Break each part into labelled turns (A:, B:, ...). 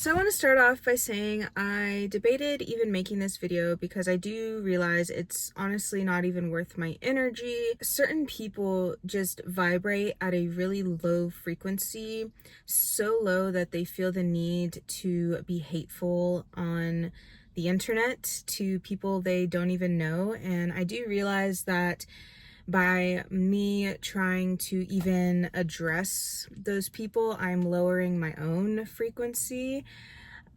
A: So I want to start off by saying I debated even making this video because I do realize it's honestly not even worth my energy. Certain people just vibrate at a really low frequency, so low that they feel the need to be hateful on the internet to people they don't even know. And I do realize that by me trying to even address those people, I'm lowering my own frequency.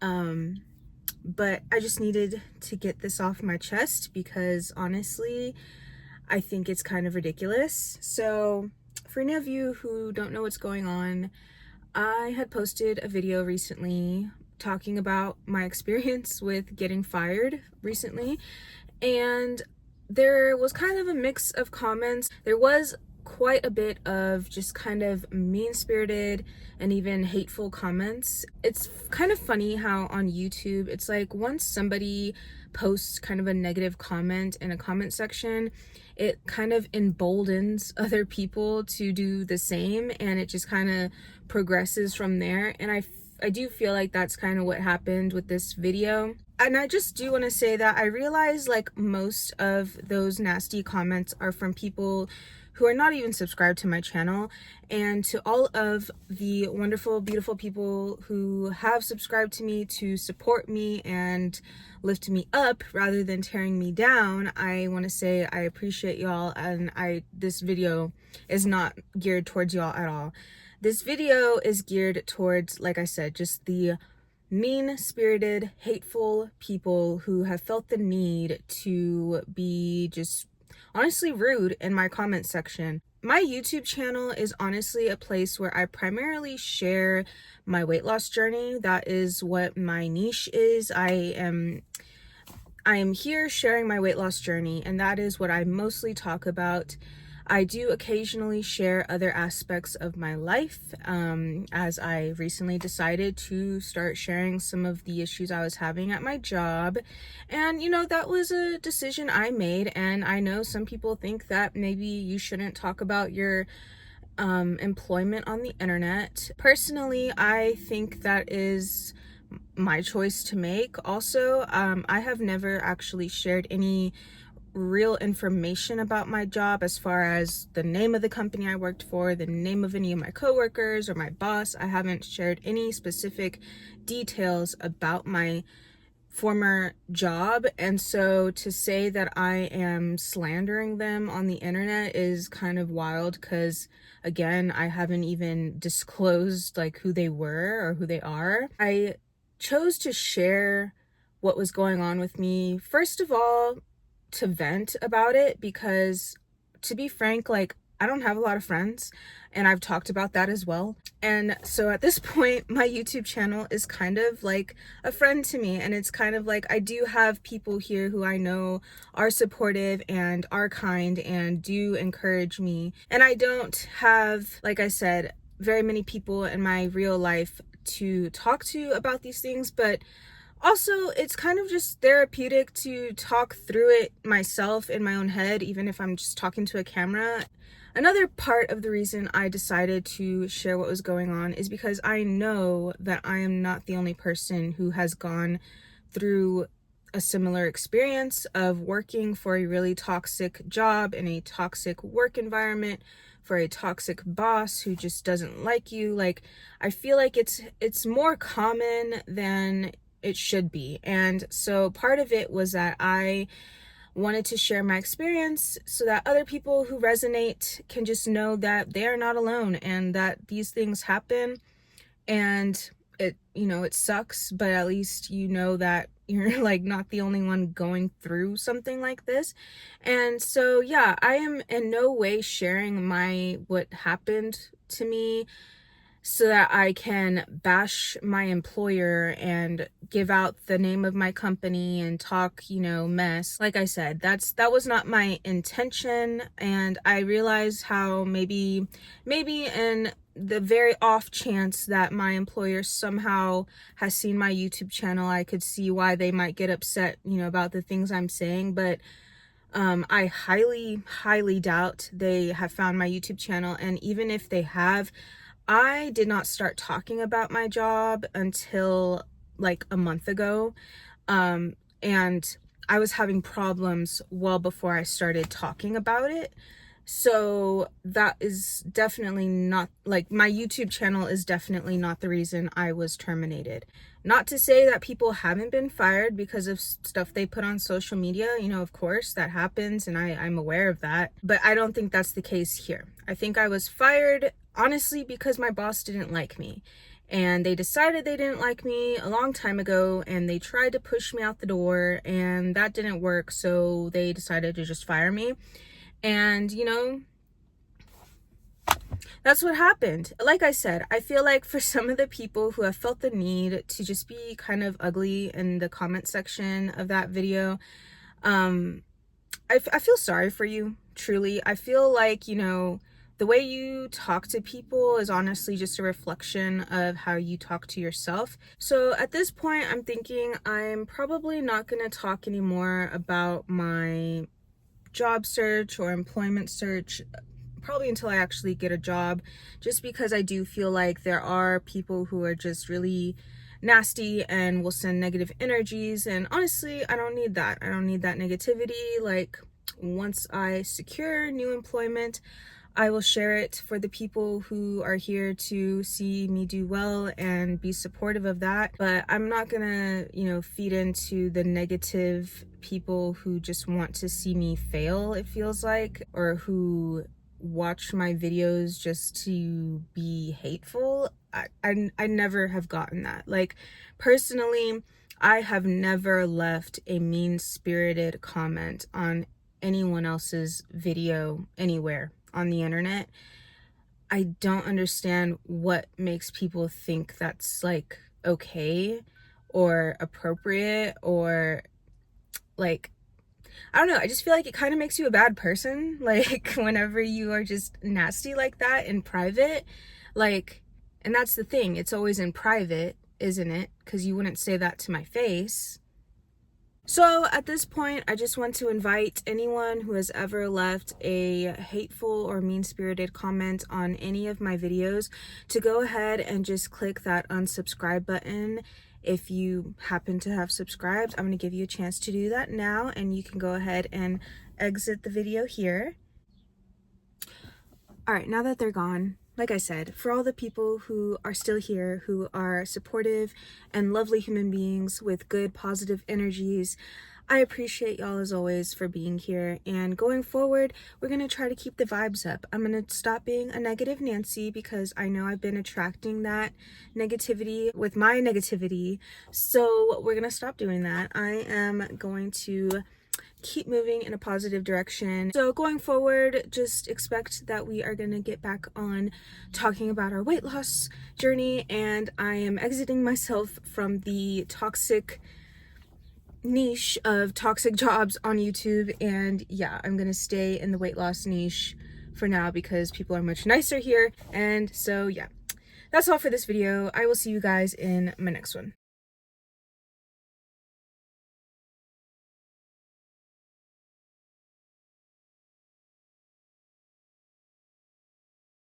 A: But I just needed to get this off my chest because honestly, I think it's kind of ridiculous. So for any of you who don't know what's going on, I had posted a video recently talking about my experience with getting fired recently, and there was kind of a mix of comments. There was quite a bit of just kind of mean-spirited and even hateful comments. It's kind of funny how on YouTube, it's like once somebody posts kind of a negative comment in a comment section, it kind of emboldens other people to do the same, and it just kind of progresses from there. And I do feel like that's kind of what happened with this video. And I just do want to say that I realize like most of those nasty comments are from people who are not even subscribed to my channel. And to all of the wonderful, beautiful people who have subscribed to me to support me and lift me up rather than tearing me down, I want to say I appreciate y'all, and this video is not geared towards y'all at all. This video is geared towards, like I said, just the mean-spirited, hateful people who have felt the need to be just honestly rude in my comment section. My YouTube channel is honestly a place where I primarily share my weight loss journey. That is what my niche is. I am here sharing my weight loss journey, and that is what I mostly talk about. I do occasionally share other aspects of my life, as I recently decided to start sharing some of the issues I was having at my job. And, you know, that was a decision I made, and I know some people think that maybe you shouldn't talk about your employment on the internet. Personally, I think that is my choice to make. Also, I have never actually shared any real information about my job as far as the name of the company I worked for, the name of any of my coworkers or my boss. I haven't shared any specific details about my former job, and so to say that I am slandering them on the internet is kind of wild because, again, I haven't even disclosed like who they were or who they are. I chose to share what was going on with me, first of all, to vent about it, because to be frank, like, I don't have a lot of friends, and I've talked about that as well. And so at this point, my YouTube channel is kind of like a friend to me, and it's kind of like I do have people here who I know are supportive and are kind and do encourage me. And I don't have, like I said, very many people in my real life to talk to about these things, but also, it's kind of just therapeutic to talk through it myself in my own head, even if I'm just talking to a camera. Another part of the reason I decided to share what was going on is because I know that I am not the only person who has gone through a similar experience of working for a really toxic job in a toxic work environment, for a toxic boss who just doesn't like you. Like, I feel like it's more common than it should be. And so part of it was that I wanted to share my experience so that other people who resonate can just know that they are not alone and that these things happen, and it, you know, it sucks, but at least you know that you're like not the only one going through something like this. And so yeah, I am in no way sharing what happened to me so that I can bash my employer and give out the name of my company and talk, you know, mess. Like I said, that was not my intention, and I realize how maybe in the very off chance that my employer somehow has seen my YouTube channel, I could see why they might get upset, you know, about the things I'm saying, but I highly doubt they have found my YouTube channel. And even if they have, I did not start talking about my job until like a month ago. And I was having problems well before I started talking about it. So that is definitely not, like, my YouTube channel is definitely not the reason I was terminated. Not to say that people haven't been fired because of stuff they put on social media. You know, of course, that happens, and I'm aware of that. But I don't think that's the case here. I think I was fired, honestly, because my boss didn't like me. And they decided they didn't like me a long time ago, and they tried to push me out the door, and that didn't work, so they decided to just fire me. And, you know, that's what happened. Like I said, I feel like for some of the people who have felt the need to just be kind of ugly in the comment section of that video, I feel sorry for you, truly. I feel like, you know, the way you talk to people is honestly just a reflection of how you talk to yourself. So at this point, I'm thinking I'm probably not going to talk anymore about my job search or employment search, probably until I actually get a job, just because I do feel like there are people who are just really nasty and will send negative energies, and honestly, I don't need that. I don't need that negativity. Like, once I secure new employment, I will share it for the people who are here to see me do well and be supportive of that. But I'm not gonna, you know, feed into the negative people who just want to see me fail, it feels like, or who watch my videos just to be hateful. I never have gotten that. Like, personally, I have never left a mean-spirited comment on anyone else's video anywhere on the internet. I don't understand what makes people think that's like okay or appropriate, or like, I don't know, I just feel like it kind of makes you a bad person, like, whenever you are just nasty like that in private. Like, and that's the thing, it's always in private, isn't it? Because you wouldn't say that to my face. So at this point, I just want to invite anyone who has ever left a hateful or mean-spirited comment on any of my videos to go ahead and just click that unsubscribe button. If you happen to have subscribed, I'm going to give you a chance to do that now, and you can go ahead and exit the video here. All right, now that they're gone, like I said, for all the people who are still here, who are supportive and lovely human beings with good, positive energies, I appreciate y'all as always for being here. And going forward, we're going to try to keep the vibes up. I'm going to stop being a negative Nancy, because I know I've been attracting that negativity with my negativity. So we're going to stop doing that. I am going to keep moving in a positive direction. So going forward, just expect that we are going to get back on talking about our weight loss journey, and I am exiting myself from the toxic niche of toxic jobs on YouTube, and yeah, I'm going to stay in the weight loss niche for now because people are much nicer here. And so yeah, that's all for this video. I will see you guys in my next one.